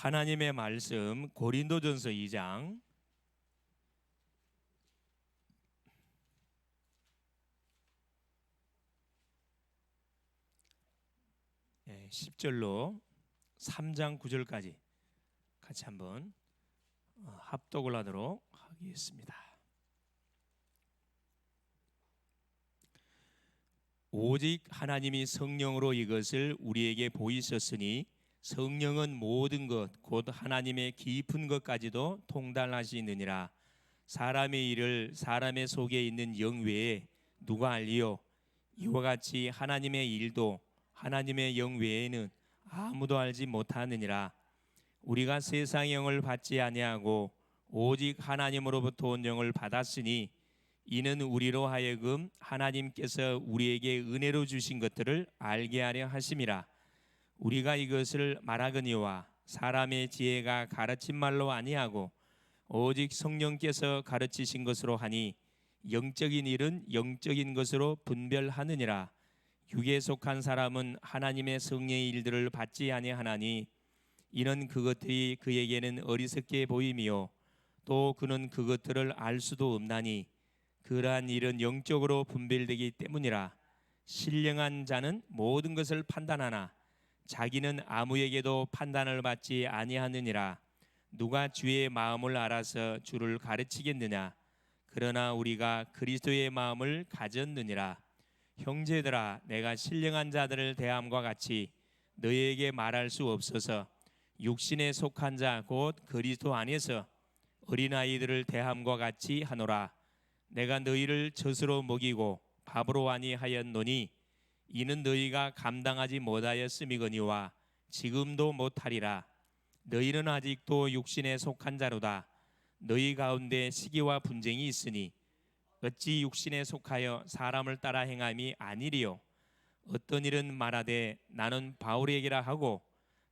하나님의 말씀 고린도전서 2장 10절로 3장 9절까지 같이 한번 합독을 하도록 하겠습니다. 오직 하나님이 성령으로 이것을 우리에게 보이셨으니 성령은 모든 것 곧 하나님의 깊은 것까지도 통달하시느니라. 사람의 일을 사람의 속에 있는 영 외에 누가 알리요? 이와 같이 하나님의 일도 하나님의 영 외에는 아무도 알지 못하느니라. 우리가 세상의 영을 받지 아니하고 오직 하나님으로부터 온 영을 받았으니 이는 우리로 하여금 하나님께서 우리에게 은혜로 주신 것들을 알게 하려 하심이라. 우리가 이것을 말하거니와 사람의 지혜가 가르친 말로 아니하고 오직 성령께서 가르치신 것으로 하니 영적인 일은 영적인 것으로 분별하느니라. 육에 속한 사람은 하나님의 성령의 일들을 받지 아니하나니 이는 그것들이 그에게는 어리석게 보임이요 또 그는 그것들을 알 수도 없나니 그러한 일은 영적으로 분별되기 때문이라. 신령한 자는 모든 것을 판단하나 자기는 아무에게도 판단을 받지 아니하느니라. 누가 주의 마음을 알아서 주를 가르치겠느냐? 그러나 우리가 그리스도의 마음을 가졌느니라. 형제들아, 내가 신령한 자들을 대함과 같이 너희에게 말할 수 없어서 육신에 속한 자 곧 그리스도 안에서 어린아이들을 대함과 같이 하노라. 내가 너희를 젖으로 먹이고 밥으로 아니하였노니 이는 너희가 감당하지 못하였음이거니와 지금도 못하리라. 너희는 아직도 육신에 속한 자로다. 너희 가운데 시기와 분쟁이 있으니 어찌 육신에 속하여 사람을 따라 행함이 아니리요? 어떤 일은 말하되 나는 바울에게라 하고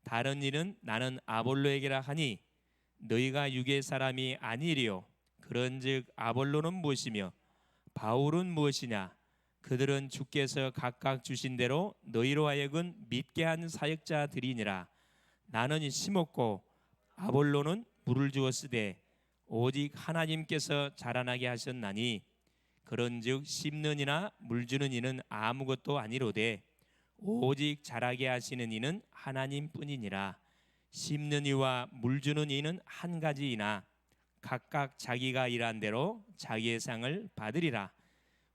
다른 일은 나는 아볼로에게라 하니 너희가 육의 사람이 아니리요? 그런즉 아볼로는 무엇이며 바울은 무엇이냐? 그들은 주께서 각각 주신 대로 너희로 하여금 믿게 한 사역자들이니라. 나는 심었고 아볼로는 물을 주었으되 오직 하나님께서 자라나게 하셨나니 그런즉 심는 이나 물 주는 이는 아무것도 아니로되 오직 자라게 하시는 이는 하나님뿐이니라. 심는 이와 물 주는 이는 한 가지이나 각각 자기가 일한 대로 자기의 상을 받으리라.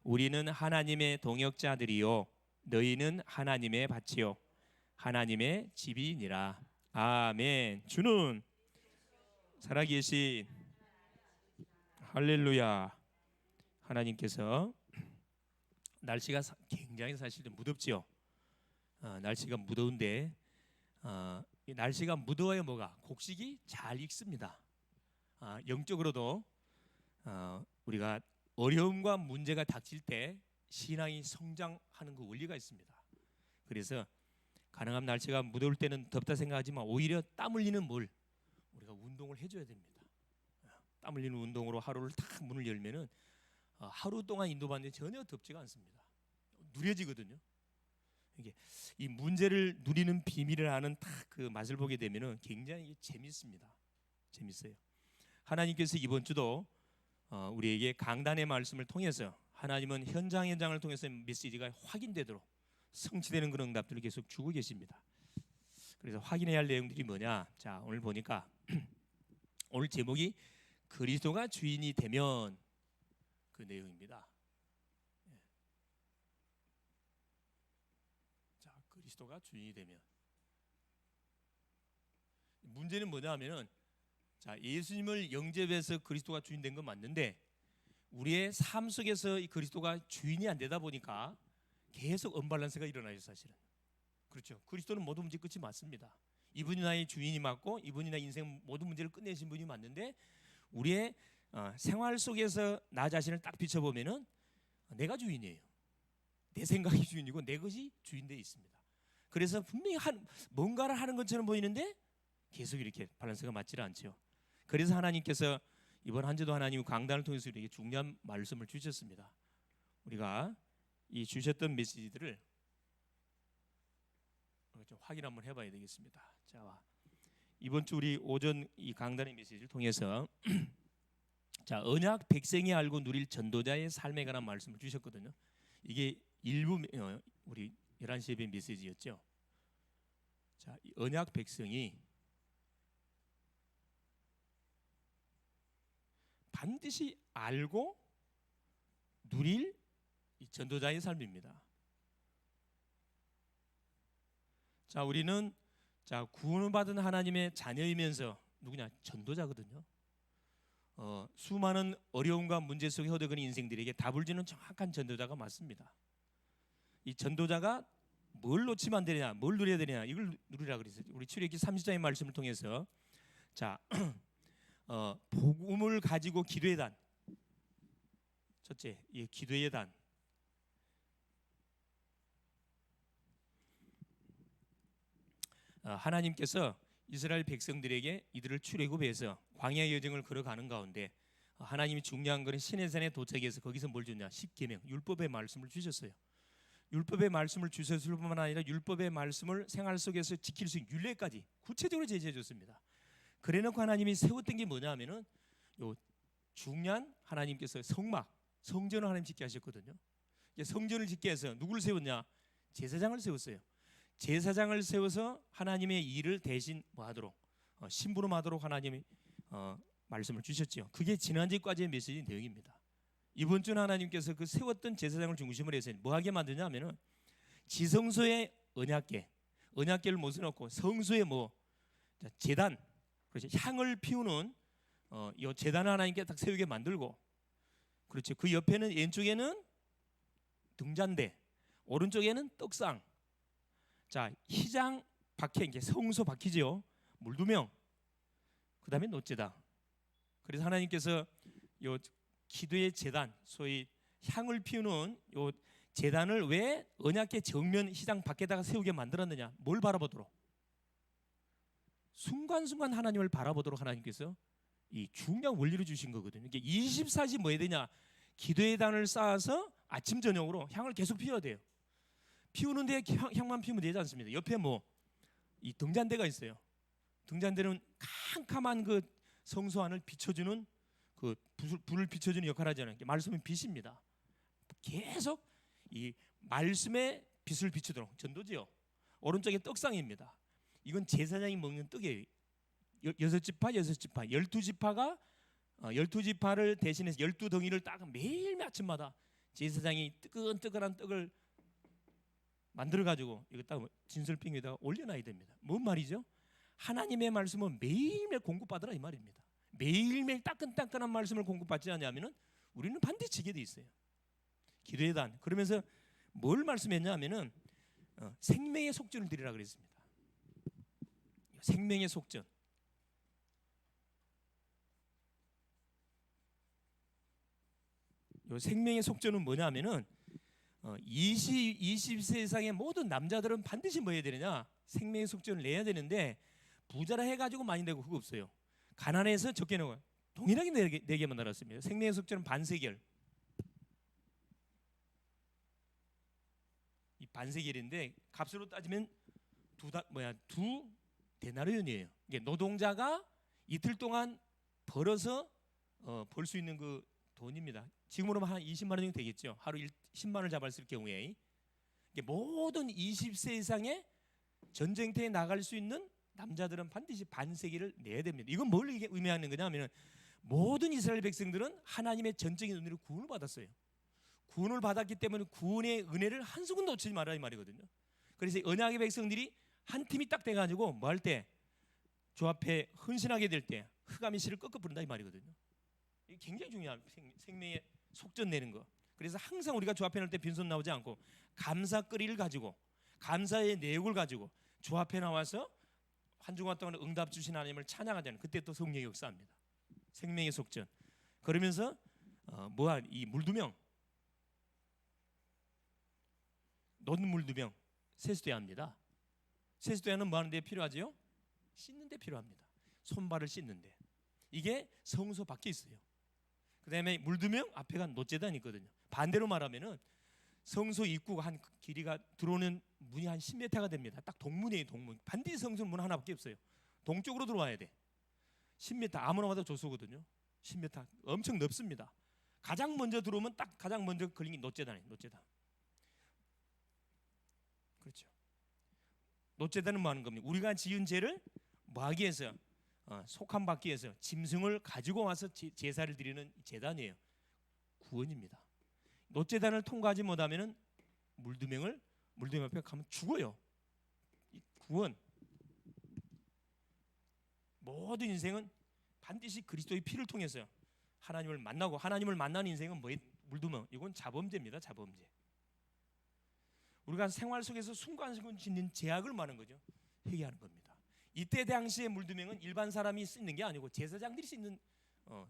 우리는 하나님의 동역자들이요 너희는 하나님의 밭이요 하나님의 집이니라. 아멘. 주는 살아계신 할렐루야. 하나님께서 날씨가 굉장히 사실 무덥지요. 날씨가 무더운데 이 날씨가 무더워야 뭐가 곡식이 잘 익습니다. 영적으로도 우리가 어려움과 문제가 닥칠 때 신앙이 성장하는 그 원리가 있습니다. 그래서 가능한 날씨가 무더울 때는 덥다 생각하지만 오히려 땀 흘리는 물 우리가 운동을 해줘야 됩니다. 땀 흘리는 운동으로 하루를 탁 문을 열면은 하루 동안 인도받는데 전혀 덥지가 않습니다. 누려지거든요. 이게 이 문제를 누리는 비밀을 아는 딱 그 맛을 보게 되면은 굉장히 재밌습니다. 재밌어요. 하나님께서 이번 주도 우리에게 강단의 말씀을 통해서 하나님은 현장을 통해서 메시지가 확인되도록 성취되는 그런 응답들을 계속 주고 계십니다. 그래서 확인해야 할 내용들이 뭐냐? 자, 오늘 보니까 오늘 제목이 그리스도가 주인이 되면 그 내용입니다. 자, 그리스도가 주인이 되면 문제는 뭐냐 하면은 자, 예수님을 영접해서 그리스도가 주인 된 건 맞는데 우리의 삶 속에서 이 그리스도가 주인이 안 되다 보니까 계속 언밸런스가 일어나요, 사실은. 그렇죠. 그리스도는 모든 문제 끝이 맞습니다. 이분이 나의 주인이 맞고 이분이 나의 인생 모든 문제를 끝내신 분이 맞는데 우리의 생활 속에서 나 자신을 딱 비춰보면은 내가 주인이에요. 내 생각이 주인이고 내 것이 주인되어 있습니다. 그래서 분명히 뭔가를 하는 것처럼 보이는데 계속 이렇게 밸런스가 맞지를 않죠. 그래서 하나님께서 이번 한 주도 하나님 강단을 통해서 우리에게 중요한 말씀을 주셨습니다. 우리가 이 주셨던 메시지들을 좀 확인 한번 해봐야 되겠습니다. 자, 이번 주 우리 오전 이 강단의 메시지를 통해서 자, 언약 백성이 알고 누릴 전도자의 삶에 관한 말씀을 주셨거든요. 이게 일부 우리 11시 예배 메시지였죠. 자, 언약 백성이 반드시 알고 누릴 이 전도자의 삶입니다. 자, 우리는 자, 구원을 받은 하나님의 자녀이면서 누구냐? 전도자거든요. 수많은 어려움과 문제 속에 허덕이는 인생들에게 답을 주는 정확한 전도자가 맞습니다. 이 전도자가 뭘 놓치면 안 되냐, 뭘 누려야 되냐, 이걸 누리라 그랬어요. 우리 출애굽기 30장의 말씀을 통해서 자, 복음을 가지고 기도의 단, 첫째, 이 기도의 단. 하나님께서 이스라엘 백성들에게 이들을 출애굽해서 광야 여정을 걸어가는 가운데 하나님이 중요한 것은 시내산에 도착해서 거기서 뭘 줬냐? 십계명, 율법의 말씀을 주셨어요. 율법의 말씀을 주셨을 뿐만 아니라 율법의 말씀을 생활 속에서 지킬 수 있는 율례까지 구체적으로 제시해 줬습니다. 그래놓고 하나님이 세웠던 게 뭐냐면은 요 중요한 하나님께서 성막, 성전을 하나님 짓게 하셨거든요. 성전을 짓게 해서 누구를 세웠냐? 제사장을 세웠어요. 제사장을 세워서 하나님의 일을 대신 하도록 심부름하도록 하나님이 말씀을 주셨죠. 그게 지난주까지의 메시지 내용입니다. 이번 주는 하나님께서 그 세웠던 제사장을 중심으로 해서 뭐하게 만드냐면은 지성소의 언약궤를 못을 넣고 성소에 제단, 그렇죠, 향을 피우는 이 제단을 하나님께 딱 세우게 만들고, 그렇죠, 그 옆에는 왼쪽에는 등잔대, 오른쪽에는 떡상, 자, 희장 박해, 이게 성소 박히죠. 물두명, 그다음에 노제다. 그래서 하나님께서 요 기도의 제단, 소위 향을 피우는 요 제단을 왜 언약궤 정면 희장 밖에다가 세우게 만들었느냐? 뭘 바라보도록? 순간순간 하나님을 바라보도록 하나님께서 이 중요한 원리를 주신 거거든요. 이게 24시 뭐 해야 되냐? 기도의 단을 쌓아서 아침 저녁으로 향을 계속 피워야 돼요. 피우는데 향만 피우면 되지 않습니다. 옆에 이 등잔대가 있어요. 등잔대는 캄캄한 그 성소 안을 비춰주는 그 불을 비춰주는 역할을 하잖아요. 말씀은 빛입니다. 계속 이 말씀의 빛을 비추도록 전도지요. 오른쪽에 떡상입니다. 이건 제사장이 먹는 떡이에요. 6지파, 6지파, 12지파가 12지파를 대신해서 12덩이를 딱 매일 아침마다 제사장이 뜨끈뜨끈한 떡을 만들어 가지고 이거 딱 진설병 위에다가 올려놔야 됩니다. 뭔 말이죠? 하나님의 말씀은 매일매일 공급받으라 이 말입니다. 매일매일 따끈따끈한 말씀을 공급받지 않냐면은 우리는 반드시 지게 돼 있어요. 기도의 단. 그러면서 뭘 말씀했냐면은 생명의 속전을 드리라 그랬습니다. 생명의 속전. 요 생명의 속전은 뭐냐면은 20세상의 모든 남자들은 반드시 뭐 해야 되느냐? 생명의 속전을 내야 되는데 부자라 해가지고 많이 내고 그거 없어요. 가난해서 적게 내고 동일하게 네 개만 달았습니다. 생명의 속전은 반세겔. 이 반세겔인데 값으로 따지면 두 데나리온이에요. 이게 노동자가 이틀 동안 벌어서 벌 수 있는 그 돈입니다. 지금으로 한 20만 원 정도 되겠죠. 하루 10만 원을 잡았을 경우에 모든 20세 이상의 전쟁터에 나갈 수 있는 남자들은 반드시 반세기를 내야 됩니다. 이건 뭘 의미하는 거냐면 모든 이스라엘 백성들은 하나님의 전적인 은혜로 구원을 받았어요. 구원을 받았기 때문에 구원의 은혜를 한 순간 놓치지 말아야 이 말이거든요. 그래서 언약의 백성들이 한 팀이 딱 돼가지고 뭐 할 때 주 앞에 헌신하게 될 때 흑암의 실을 꺾어 부른다 이 말이거든요. 이게 굉장히 중요한 생명의 속전 내는 거. 그래서 항상 우리가 주 앞에 날 때 빈손 나오지 않고 감사거리를 가지고 감사의 내용을 가지고 주 앞에 나와서 한 주간 동안 응답 주신 하나님을 찬양하자는 그때 또 성령의 역사합니다. 생명의 속전. 그러면서 이 물두명, 놓는 물두명 세수돼야 합니다. 세수돼야는 뭐 하는 데 필요하지요? 씻는 데 필요합니다. 손발을 씻는데. 이게 성소 밖에 있어요. 그다음에 물두명 앞에가 노제단이 있거든요. 반대로 말하면은 성소 입구가 한 길이가 들어오는 문이 한 10m가 됩니다. 딱 동문이에요, 동문. 반드시 성소 문 하나밖에 없어요. 동쪽으로 들어와야 돼. 10m 아무나 와도 조수거든요. 10m 엄청 넓습니다. 가장 먼저 들어오면 딱 가장 먼저 걸린 게 노제단이에요. 노제단. 그렇죠. 노제단은 뭐 하는 겁니까? 우리가 지은 죄를 뭐하기 위해서 속함 받기 위해서 짐승을 가지고 와서 제사를 드리는 제단이에요. 구원입니다. 노제단을 통과하지 못하면은 물두멍 앞에 가면 죽어요. 구원. 모든 인생은 반드시 그리스도의 피를 통해서 하나님을 만나고, 하나님을 만나는 인생은 뭐에 물두멍. 이건 자범죄입니다. 자범죄. 우리가 생활 속에서 순간순간 짓는 죄악을 말하는 거죠. 회개하는 겁니다. 이때 당시의 물두멍은 일반 사람이 씻는 게 아니고 제사장들이 씻는,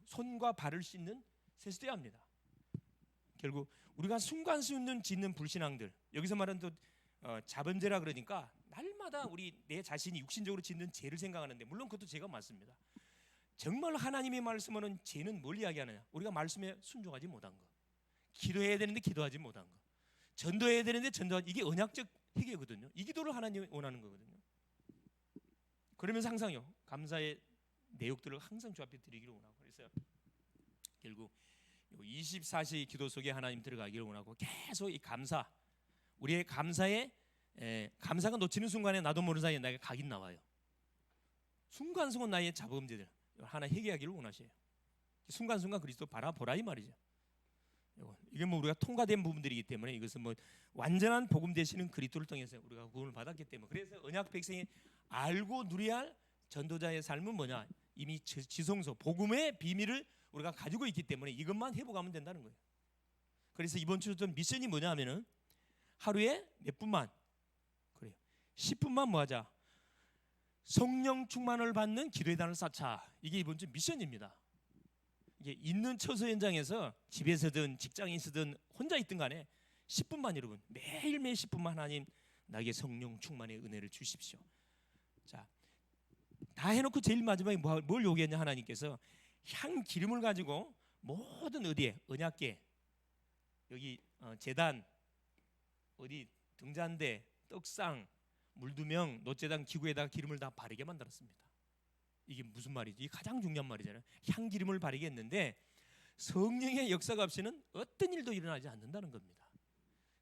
손과 발을 씻는 세수대야 합니다. 결국 우리가 순간순간 짓는 불신앙들, 여기서 말하는 또 자범죄라 그러니까 날마다 우리 내 자신이 육신적으로 짓는 죄를 생각하는데, 물론 그것도 죄가 맞습니다. 정말 하나님의 말씀은 죄는 뭘 이야기하느냐? 우리가 말씀에 순종하지 못한 것, 기도해야 되는데 기도하지 못한 것, 전도해야 되는데 전도하지, 이게 언약적 회개거든요. 이 기도를 하나님이 원하는 거거든요. 그러면서 항상요, 감사의 내역들을 항상 주 앞에 드리기를 원하고, 그래서 결국 24시의 기도 속에 하나님 들어가기를 원하고, 계속 이 감사, 우리의 감사에 감사가 놓치는 순간에 나도 모르는 사이에 내가 각인 나와요. 순간순간 나의 자범죄들 하나 회개하기를 원하셔요. 순간순간 그리스도 바라보라 이 말이죠. 이게 뭐 우리가 통과된 부분들이기 때문에, 이것은 뭐 완전한 복음 되시는 그리스도를 통해서 우리가 구원을 받았기 때문에, 그래서 언약 백성이 알고 누려야 할 전도자의 삶은 뭐냐? 이미 지성소 복음의 비밀을 우리가 가지고 있기 때문에 이것만 회복하면 된다는 거예요. 그래서 이번 주 좀 미션이 뭐냐면은 하루에 몇 분만, 그래요, 10분만 뭐 하자? 성령 충만을 받는 기도의 단을 쌓자. 이게 이번 주 미션입니다. 이게 있는 처소 현장에서 집에서든 직장에서든 혼자 있든 간에 10분만, 여러분 매일매일 10분만 하나님 나에게 성령 충만의 은혜를 주십시오. 자, 다 해놓고 제일 마지막에 뭘 요구했냐? 하나님께서 향 기름을 가지고 모든 어디에, 언약궤, 여기 제단, 어디 등잔대, 떡상, 물두멍, 노제단 기구에다가 기름을 다 바르게 만들었습니다. 이게 무슨 말이지? 이게 가장 중요한 말이잖아요. 향 기름을 바르게 했는데 성령의 역사가 없이는 어떤 일도 일어나지 않는다는 겁니다.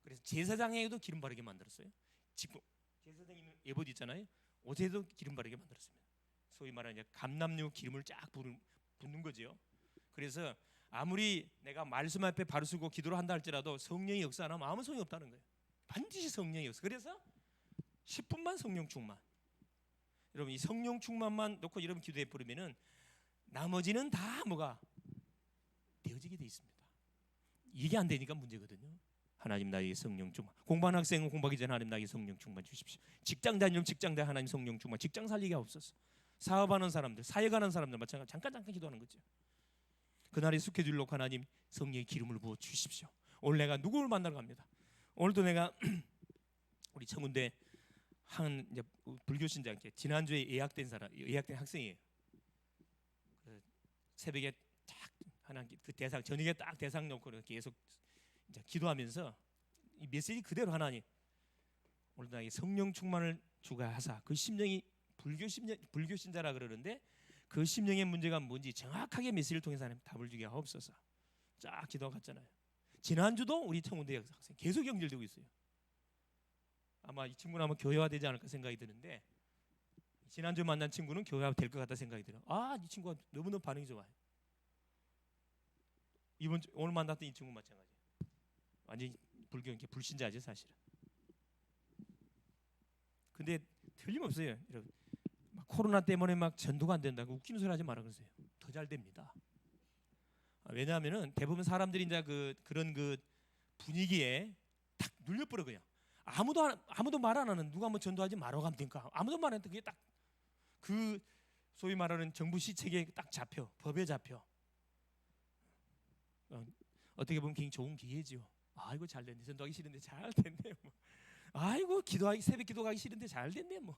그래서 제사장에게도 기름 바르게 만들었어요. 지금 제사장 있는 예봇 있잖아요. 옷에도 기름 바르게 만들었습니다. 소위 말하는 감람류 기름을 쫙 붓는 거죠. 그래서 아무리 내가 말씀 앞에 바로 쓰고 기도를 한다 할지라도 성령의 역사 안 하면 아무 소용이 없다는 거예요. 반드시 성령의 역사. 그래서 10분만 성령 충만. 여러분 이 성령 충만만 놓고 여러분 기도해 버리면은 나머지는 다 뭐가 되어지게 돼 있습니다. 이게 안 되니까 문제거든요. 하나님 나에게 성령 충만. 공부하는 학생은 공부하기 전에 하나님 나에게 성령 충만 주십시오. 직장 다니면 직장 다 하나님 성령 충만. 직장 살리기가 없어서 사업하는 사람들, 사역하는 사람들 마찬가지. 잠깐 기도하는 거죠. 그날의 스케줄 놓고 하나님 성령의 기름을 부어 주십시오. 오늘 내가 누구를 만나러 갑니다. 오늘도 내가 우리 청운대 한 이제 불교 신자께 지난주에 예약된 학생이에요. 새벽에 딱 하나 그 대상 저녁에 딱 대상 놓고 계속 이제 기도하면서 이 메시지 그대로 하나님 오늘 나에게 성령 충만을 주가 하사. 그 심령이 불교 신자라 그러는데 그 심령의 문제가 뭔지 정확하게 메시지를 통해서 하나님 답을 주게 하옵소서. 쫙 기도가 갔잖아요. 지난주도 우리 청운대 학생 계속 연결되고 있어요. 아마 이 친구는 아마 교회화되지 않을까 생각이 드는데, 지난주 만난 친구는 교회화 될 것 같다 생각이 들어요. 이 친구가 너무너무 반응이 좋아요. 오늘 만났던 이 친구 마찬가지. 완전히 불교 불신자죠 사실은. 근데 틀림없어요. 여러분 막 코로나 때문에 막 전도가 안 된다고 웃기는 소리 하지 말아 그러세요. 더 잘 됩니다. 왜냐하면은 대부분 사람들이 이제 그런 분위기에 딱 눌려버려. 그냥 아무도 말 안 하는, 누가 뭐 전도하지 말아고 하면 되니까 아무도 말 안 했는데 그게 딱 그 소위 말하는 정부 시책에 딱 잡혀, 법에 잡혀. 어떻게 보면 굉장히 좋은 기회죠. 아이고 잘 됐네. 전도하기 싫은데 잘 됐네. 뭐. 아이고 새벽 기도하기 싫은데 잘 됐네. 뭐.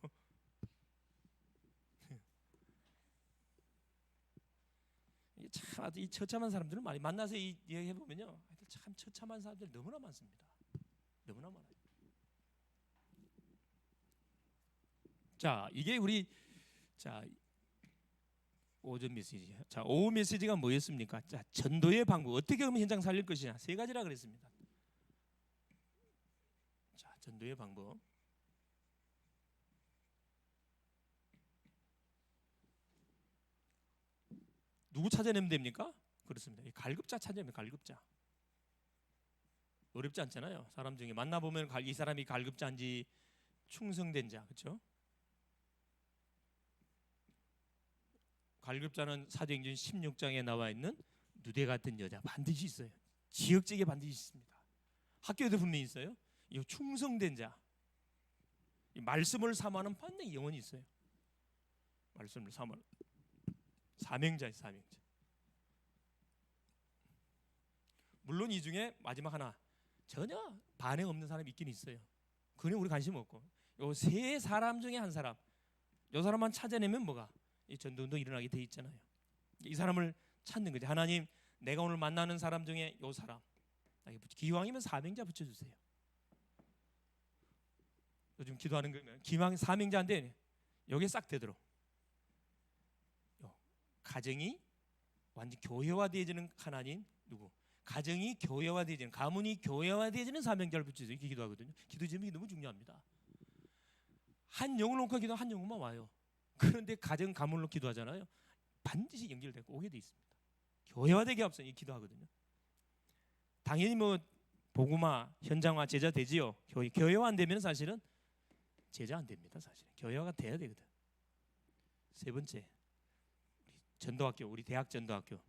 참 이 처참한 사람들을 많이 만나서 얘기해 보면요, 참 처참한 사람들 너무나 많습니다. 너무나 많아요. 자, 이게 우리 자, 오전 메시지. 자, 오후 메시지가 뭐였습니까? 자, 전도의 방법. 어떻게 하면 현장 살릴 것이냐. 세 가지라 그랬습니다. 자, 전도의 방법. 누구 찾아내면 됩니까? 그렇습니다. 갈급자 찾아내면 갈급자. 어렵지 않잖아요. 사람 중에 만나보면 이 사람이 갈급자인지 충성된 자, 그렇죠? 갈급자는 사도행전 16장에 나와 있는 누대 같은 여자 반드시 있어요. 지역적에 반드시 있습니다. 학교에도 분명히 있어요. 이 충성된 자, 이 말씀을 삼아는 반드시 영혼이 있어요. 말씀을 삼아는 사명자예요, 사명자. 물론 이 중에 마지막 하나 전혀 반응 없는 사람이 있긴 있어요. 그는 우리 관심 없고, 요 세 사람 중에 한 사람, 요 사람만 찾아내면 뭐가 이 전도운동 일어나게 돼 있잖아요. 이 사람을 찾는 거죠. 하나님, 내가 오늘 만나는 사람 중에 요 사람, 기왕이면 사명자 붙여주세요. 요즘 기도하는 거면 기왕 사명자인데 여기에 싹 되도록 가정이 완전 교회화되어지는 하나님 누구? 가정이 교회화되어지는, 가문이 교회화되어지는 사명자를 붙여서 이렇게 기도하거든요. 기도 제목이 너무 중요합니다. 한 영을 놓고 기도 한 영혼만 와요. 그런데 가정 가문으로 기도하잖아요. 반드시 연결되고 오게 돼 있습니다. 교회화되기 앞서 이 기도하거든요. 당연히 뭐 복음화, 현장화, 제자 되지요. 교회화 안 되면 사실은 제자 안 됩니다. 사실은 교회화가 돼야 되거든. 세 번째, 전도학교, 우리 대학 전도학교.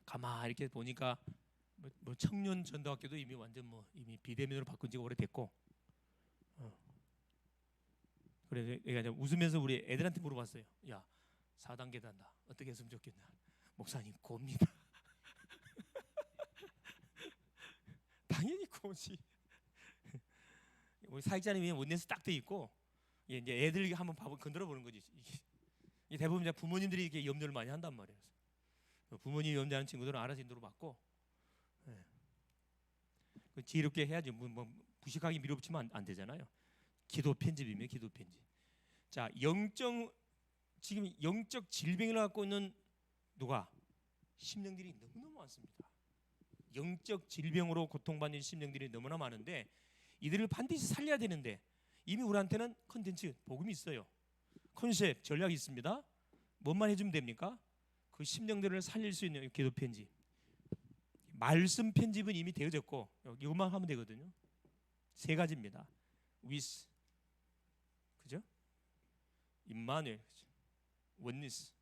가만 이렇게 보니까 뭐 청년 전도학교도 이미 완전 뭐 이미 비대면으로 바꾼 지가 오래됐고, 그래서 내가 웃으면서 우리 애들한테 물어봤어요. 야, 4단계 단다. 어떻게 했으면 좋겠냐? 목사님 고입니다. 당연히 고지. 우리 사역자님이 원내에서 딱 돼 있고, 이제 애들 한번 건드려 보는 거지. 이 대부분 이제 부모님들이 이렇게 염려를 많이 한단 말이에요. 부모님 염려하는 친구들은 알아서 인도로 받고, 지혜롭게 해야지. 뭐 무식하게 밀어붙이면 안 되잖아요. 기도 편집이며 기도 편집. 자, 지금 영적 질병을 갖고 있는 누가? 심령들이 너무너무 많습니다. 영적 질병으로 고통받는 심령들이 너무나 많은데 이들을 반드시 살려야 되는데 이미 우리한테는 컨텐츠, 복음이 있어요. 컨셉, 전략이 있습니다. 뭔만 해주면 됩니까? 그 심령들을 살릴 수 있는 기도 편집. 말씀 편집은 이미 되어졌고 이것만 하면 되거든요. 세 가지입니다. with, 그죠? 임마누엘, 원니스.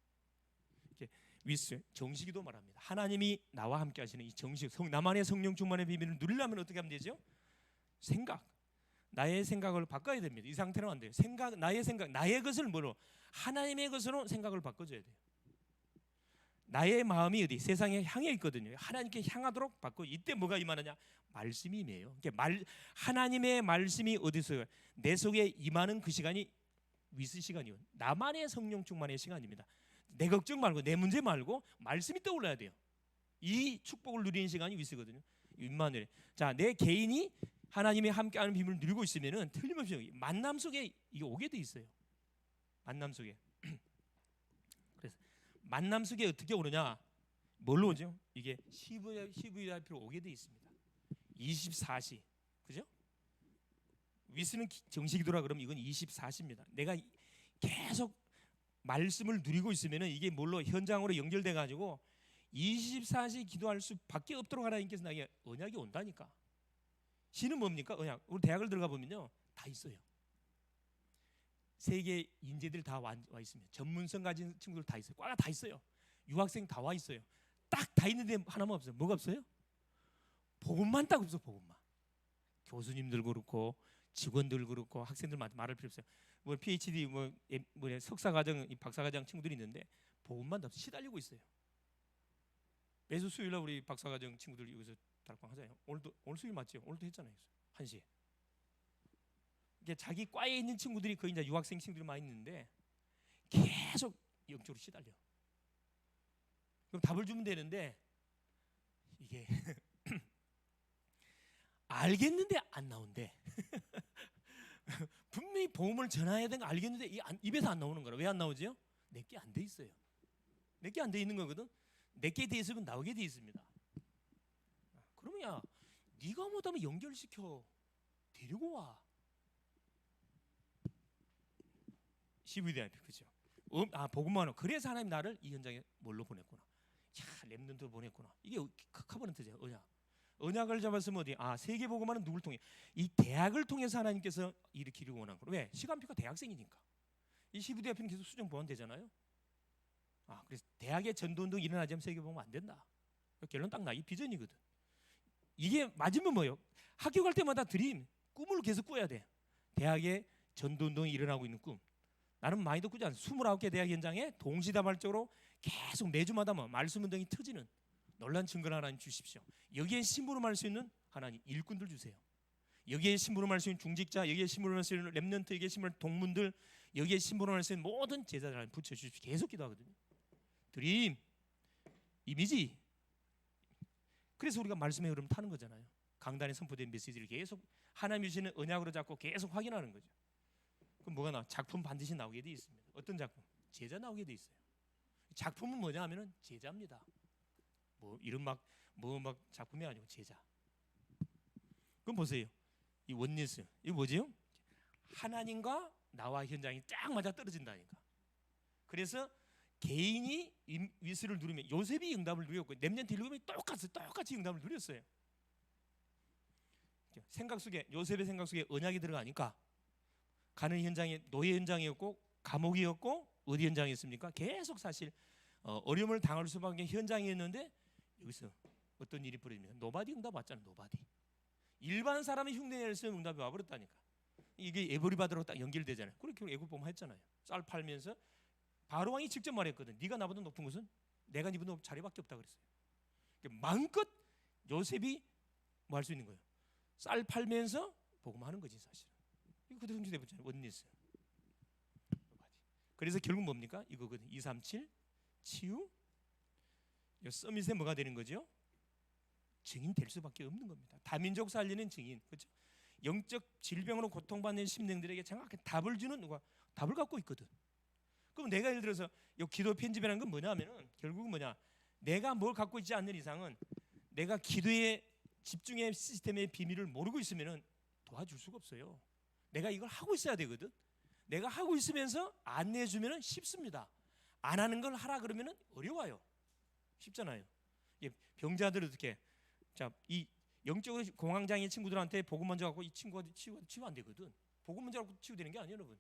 with, 정식이도 말합니다. 하나님이 나와 함께 하시는 이 정식, 나만의 성령 충만의 비밀을 누리려면 어떻게 하면 되죠? 생각, 나의 생각을 바꿔야 됩니다. 이 상태는 안 돼요. 나의 생각, 나의 것을 뭐로? 하나님의 것으로 생각을 바꿔줘야 돼요. 나의 마음이 어디? 세상에 향해 있거든요. 하나님께 향하도록 바꿔. 이때 뭐가 임하느냐? 말씀이 임해요. 하나님의 말씀이 어디서 내 속에 임하는 그 시간이 위스 시간이요. 나만의 성령 충만의 시간입니다. 내 걱정 말고 내 문제 말고 말씀이 떠올라야 돼요. 이 축복을 누리는 시간이 위스거든요. 임마누엘. 자, 내 개인이 하나님이 함께하는 비밀을 누리고 있으면은 틀림없이 만남 속에 이게 오게 돼 있어요. 만남 속에. 그래서 만남 속에 어떻게 오느냐? 뭘로 오죠? 이게 CVIP로 오게 돼 있습니다. 24시, 그죠? 위스는 정식이더라 그러면 이건 24시입니다. 내가 계속 말씀을 누리고 있으면은 이게 뭘로 현장으로 연결돼 가지고 24시 기도할 수밖에 없도록 하나님께서 나에게 언약이 온다니까. 시는 뭡니까? 언약. 우리 대학을 들어가 보면요 다 있어요. 세계 인재들 다 와 있습니다. 전문성 가진 친구들 다 있어요. 과가 다 있어요. 유학생 다 와 있어요. 딱 다 있는데 하나만 없어요. 뭐가 없어요? 복음만 딱 없어. 복음만. 교수님들 그렇고 직원들 그렇고 학생들한테 말할 필요 없어요. 뭐 PhD 뭐 석사 과정, 박사 과정 친구들이 있는데 복음만 없어. 시달리고 있어요. 매주 수요일 날 우리 박사 과정 친구들 여기서 달방 하잖아요. 오늘 수요일 맞죠? 오늘도 했잖아요. 1시에. 이게 자기 과에 있는 친구들이 거의 이제 유학생 친구들이 많이 있는데 계속 영적으로 시달려. 그럼 답을 주면 되는데 이게 알겠는데 안 나온대. 분명히 복음을 전해야 되는 거 알겠는데 입에서 안 나오는 거라. 왜 안 나오지요? 내게 안 돼 있어요. 내게 안 돼 있는 거거든. 내게 돼 있으면 나오게 돼 있습니다. 그러면 야, 네가 못하면 연결시켜 데리고 와. CVD 앞에 그죠? 복음만 그래서 하나님 나를 이 현장에 뭘로 보냈구나. 야, 렘넌트로 보냈구나. 이게 커버넌트죠. 언약을 잡았으면 어디? 세계 복음화는 누굴 통해? 이 대학을 통해서 하나님께서 일으키려고 원한 거예요. 왜? 시간표가 대학생이니까. 이 CVD 앞에는 계속 수정 보완되잖아요. 그래서 대학의 전도운동 일어나지 않으면 세계 복음 안 된다. 결론 딱 나. 이 비전이거든. 이게 맞으면 뭐예요? 학교 갈 때마다 드림, 꿈을 계속 꿔야 돼. 대학의 전도운동이 일어나고 있는 꿈. 나는 많이도 꾸지 않아. 29개 대학 현장에 동시다발적으로 계속 매주마다 말씀 운동이 터지는 놀란 증거를 하나님 주십시오. 여기에 심부름할 수 있는 하나님 일꾼들 주세요. 여기에 심부름할 수 있는 중직자, 여기에 심부름할 수 있는 렘넌트, 여기에 심부름할 동문들, 여기에 심부름할 수 있는 모든 제자들 하나님 붙여주십시오. 계속 기도하거든요. 드림, 이미지. 그래서 우리가 말씀의 흐름 타는 거잖아요. 강단에 선포된 메시지를 계속 하나님 주시는 언약으로 잡고 계속 확인하는 거죠. 그럼 뭐가 나와? 작품 반드시 나오게 돼 있습니다. 어떤 작품? 제자 나오게 돼 있어요. 작품은 뭐냐 하면은 제자입니다. 이런 막 작품이 아니고 제자. 그럼 보세요. 이 원리스 이거 뭐지요? 하나님과 나와 현장이 딱 맞아 떨어진다니까. 그래서 개인이 위스를 누리면 요셉이 응답을 누렸고 렘넌트 일곱이 똑같이 응답을 누렸어요. 요셉의 생각 속에 언약이 들어가니까 가는 현장이 노예 현장이었고 감옥이었고 어디 현장이었습니까? 계속 사실 어려움을 당할 수밖에 현장이었는데 여기서 어떤 일이 벌어집니까? 노바디 응답 왔잖아요. 노바디. 일반 사람이 흉내낼 수 있는 응답이 와버렸다니까. 이게 에브리바디로 딱 연결되잖아요. 그렇게 애굽 보면 했잖아요. 쌀 팔면서 바로 왕이 직접 말했거든. 네가 나보다 높은 것은 내가 네보다 높은 자리밖에 없다 그랬어요. 마음껏 요셉이 뭐 할 수 있는 거예요. 쌀 팔면서 복음하는 거지 사실은. 이거 그대로 형제되었잖아요. 원리스. 그래서 결국 뭡니까? 이거거든. 237 치유. 이 서밋에 뭐가 되는 거죠? 증인 될 수밖에 없는 겁니다. 다민족 살리는 증인. 그렇죠? 영적 질병으로 고통받는 심령들에게 정확히 답을 주는 누가 답을 갖고 있거든. 그럼 내가 예를 들어서 이 기도 편집이라는 건 뭐냐면은 결국은 뭐냐? 내가 뭘 갖고 있지 않는 이상은 내가 기도의 집중의 시스템의 비밀을 모르고 있으면은 도와줄 수가 없어요. 내가 이걸 하고 있어야 되거든. 내가 하고 있으면서 안내해 주면은 쉽습니다. 안 하는 걸 하라 그러면은 어려워요. 쉽잖아요. 병자들 어떻게? 자, 이 영적으로 공황장애 친구들한테 복음 먼저 갖고 이 친구가 치유 안 되거든. 복음 먼저 갖고 치유되는 게 아니에요, 여러분.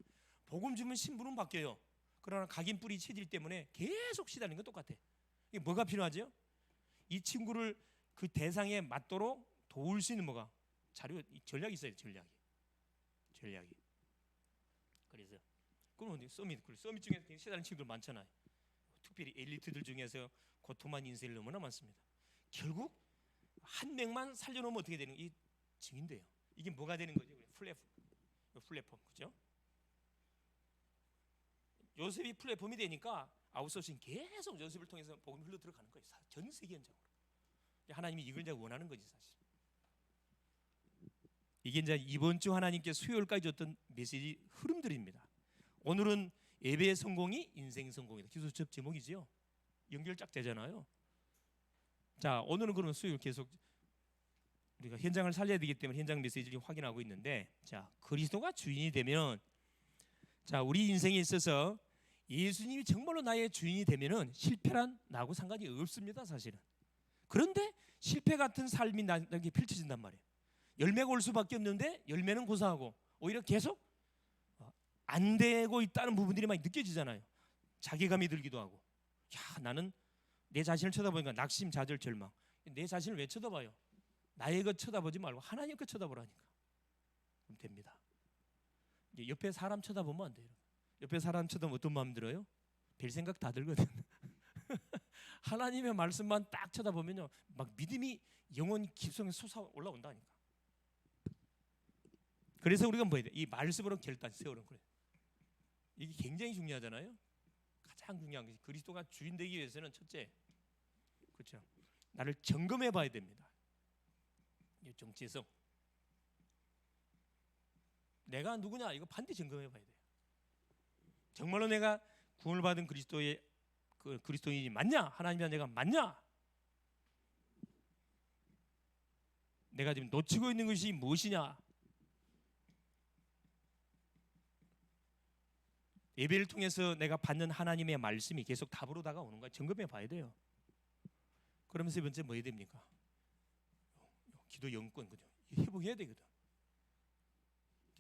복음 주면 신분은 바뀌어요. 그러나 각인 뿌리 체질 때문에 계속 시달리는 건 똑같아. 이게 뭐가 필요하죠? 이 친구를 그 대상에 맞도록 도울 수 있는 뭐가 자료, 전략이 있어요. 전략이. 그래서 그럼 서밋 중에 시달리는 친구들 많잖아요. 특별히 엘리트들 중에서 고통만 인생을 너무나 많습니다. 결국 한 명만 살려놓으면 어떻게 되는 이 증인돼요. 이게 뭐가 되는 거죠? 플랫폼, 그죠? 요셉이 플랫폼이 되니까 아웃소싱 계속 요셉을 통해서 복음이 흘러 들어가는 거예요. 전 세계 현장으로. 하나님이 이걸 이제 원하는 거지 사실. 이게 이제 이번 주 하나님께 수요일까지 줬던 메시지 흐름들입니다. 오늘은 예배의 성공이 인생 성공이다. 기도 첫 제목이지요. 연결 쫙 되잖아요. 자, 오늘은 그러면 수요일 계속 우리가 현장을 살려야 되기 때문에 현장 메시지를 확인하고 있는데, 자, 그리스도가 주인이 되면, 자, 우리 인생에 있어서 예수님이 정말로 나의 주인이 되면은 실패란 나하고 상관이 없습니다, 사실은. 그런데 실패 같은 삶이 나에게 펼쳐진단 말이에요. 열매가 올 수밖에 없는데 열매는 고사하고 오히려 계속 안 되고 있다는 부분들이 많이 느껴지잖아요. 자괴감이 들기도 하고, 야, 나는 내 자신을 쳐다보니까 낙심, 좌절, 절망. 내 자신을 왜 쳐다봐요? 나의 것 쳐다보지 말고 하나님 것 쳐다보라니까. 그럼 됩니다. 옆에 사람 쳐다보면 안 돼요. 옆에 사람 쳐다보면 어떤 마음 들어요? 별 생각 다 들거든. 하나님의 말씀만 딱 쳐다보면요, 막 믿음이 영혼 깊숙이 솟아 올라온다니까. 그래서 우리가 뭐야 돼? 이 말씀으로 결단 세우는 거예요. 이게 굉장히 중요하잖아요. 가장 중요한 것이 그리스도가 주인 되기 위해서는 첫째, 그렇죠? 나를 점검해 봐야 됩니다. 이 정체성. 내가 누구냐 이거 반드시 점검해 봐야 돼요. 정말로 내가 구원을 받은 그리스도의 그리스도인이 맞냐? 하나님이란 내가 맞냐? 내가 지금 놓치고 있는 것이 무엇이냐? 예배를 통해서 내가 받는 하나님의 말씀이 계속 답으로 다가오는 거야. 점검해 봐야 돼요. 그러면서 세 번째 뭐 해야 됩니까? 기도 영권, 그죠? 회복해야 되거든.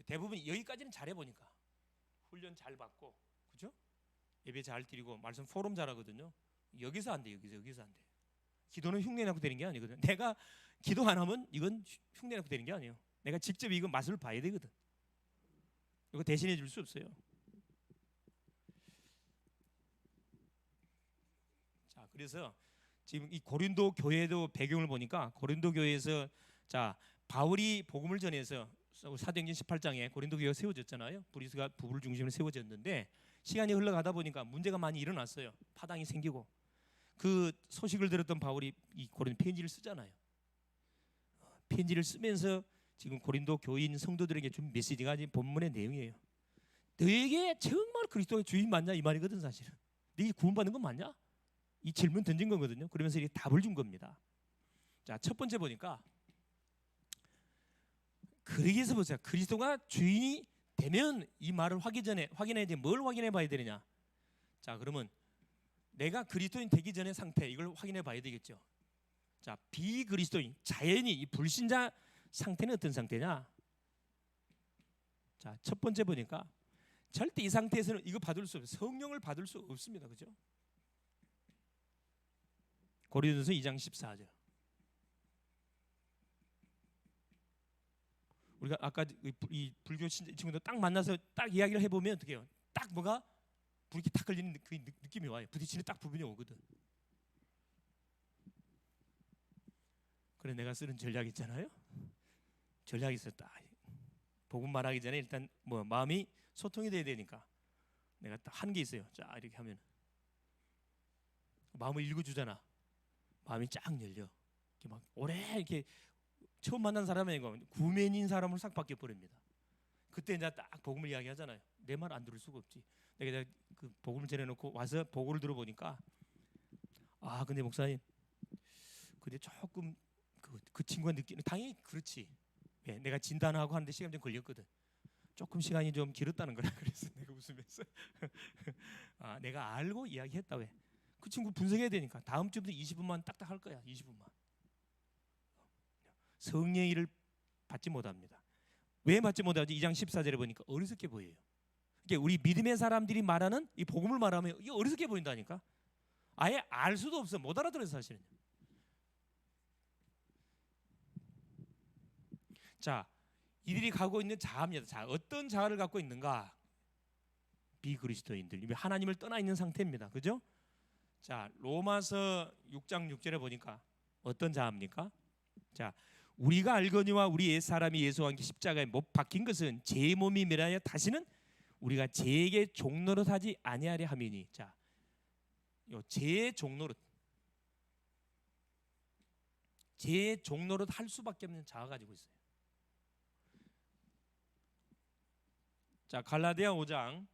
대부분 여기까지는 잘해 보니까 훈련 잘 받고, 그죠? 예배 잘 드리고 말씀 포럼 잘하거든요. 여기서 안 돼, 여기서 안 돼. 기도는 흉내내고 되는 게 아니거든. 내가 기도 안 하면 이건 흉내내고 되는 게 아니에요. 내가 직접 이거 맛을 봐야 되거든. 이거 대신해 줄 수 없어요. 자, 그래서 지금 이 고린도 교회도 배경을 보니까 고린도 교회에서 자 바울이 복음을 전해서 사도행전 18장에 고린도 교회가 세워졌잖아요. 브리스가 부부를 중심으로 세워졌는데 시간이 흘러가다 보니까 문제가 많이 일어났어요. 파당이 생기고 그 소식을 들었던 바울이 이 고린도 편지를 쓰잖아요. 편지를 쓰면서 지금 고린도 교인 성도들에게 준 메시지가 지금 본문의 내용이에요. 너에게 정말 그리스도의 주인 맞냐 이 말이거든. 사실은 네가 구원받는 건 맞냐? 이 질문 던진 거거든요. 그러면서 이렇게 답을 준 겁니다. 자, 첫 번째 보니까 그러기에서 보세요. 그리스도가 주인이 되면 이 말을 확인해야 돼. 뭘 확인해 봐야 되느냐? 자, 그러면 내가 그리스도인 되기 전의 상태 이걸 확인해 봐야 되겠죠. 자, 비그리스도인 자연이 이 불신자 상태는 어떤 상태냐? 자, 첫 번째 보니까 절대 이 상태에서는 이거 받을 수 없어요. 성령을 받을 수 없습니다. 그죠? 고린도서 2장 14절. 우리가 아까 이 불교 친구들 딱 만나서 딱 이야기를 해보면 어떻게 해요? 딱 뭐가 불이 딱 걸리는 그 느낌이 와요. 부딪히는 딱 부분이 오거든. 그래 내가 쓰는 전략 있잖아요. 전략이 있었다. 복음 말하기 전에 일단 뭐 마음이 소통이 돼야 되니까 내가 딱 한 게 있어요. 자 이렇게 하면 마음을 읽어주잖아. 마음이 쫙 열려. 이렇게 막 오래 이렇게 처음 만난 사람이고 구면인 사람으로 싹 바뀌어 버립니다. 그때 이제 딱 복음을 이야기하잖아요. 내 말 안 들을 수가 없지. 내가 그 복음을 전해놓고 와서 보고를 들어보니까 아 근데 목사님, 근데 조금 그 친구가 느끼는 당연히 그렇지. 네, 내가 진단하고 하는데 시간 좀 걸렸거든. 조금 시간이 좀 길었다는 거라 그래서 내가 웃으면서 아 내가 알고 이야기했다 왜? 그 친구 분석해야 되니까 다음 주부터 20분만 딱딱 할 거야. 20분만. 성령의 일을 받지 못합니다. 왜 받지 못하지? 2장 14절에 보니까 어리석게 보여요. 그러니까 우리 믿음의 사람들이 말하는 이 복음을 말하면 이게 어리석게 보인다니까. 아예 알 수도 없어. 못 알아들어서 사실은. 자, 이들이 갖고 있는 자아입니다. 자, 어떤 자아를 갖고 있는가? 비그리스도인들, 하나님을 떠나 있는 상태입니다. 그죠? 자, 로마서 6장 6절에 보니까 어떤 자아입니까? 자, 우리가 알거니와 우리 옛 사람이 예수와 함께 십자가에 못 박힌 것은 제 몸이 멸하여 다시는 우리가 제에게 종노릇 하지 아니하려 함이니. 자, 요 제 종노릇, 제 종노릇 할 수밖에 없는 자아 가지고 있어요. 자, 갈라디아 5장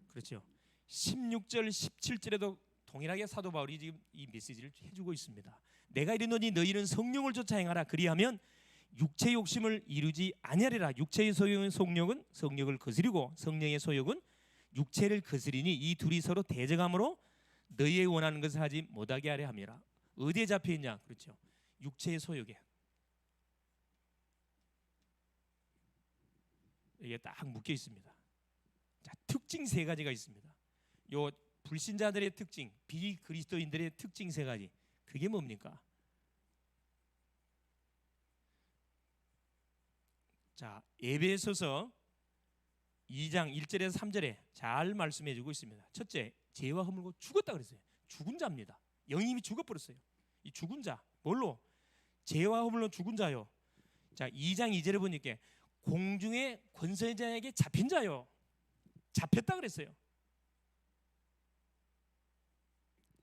그렇죠. 16절 17절에도 동일하게 사도 바울이 지금 이 메시지를 해주고 있습니다. 내가 이르노니 너희는 성령을 쫓아 행하라. 그리하면 육체 욕심을 이루지 아니하리라. 육체의 소욕은 성령을 거스리고 성령의 소욕은 육체를 거스리니 이 둘이 서로 대적함으로 너희의 원하는 것을 하지 못하게 하려 함이라. 어디에 잡혀 있냐? 그렇죠. 육체의 소욕에. 이게 딱 묶여 있습니다. 자, 특징 세 가지가 있습니다. 요 불신자들의 특징, 비그리스도인들의 특징 세 가지. 그게 뭡니까? 자, 에베소서 2장 1절에서 3절에 잘 말씀해 주고 있습니다. 첫째, 죄와 허물고 죽었다 그랬어요. 죽은 자입니다. 영임이 죽어버렸어요. 이 죽은 자, 뭘로? 죄와 허물로 죽은 자요. 자, 2장 2절에 보니까 공중의 권세자에게 잡힌 자요. 잡혔다 그랬어요.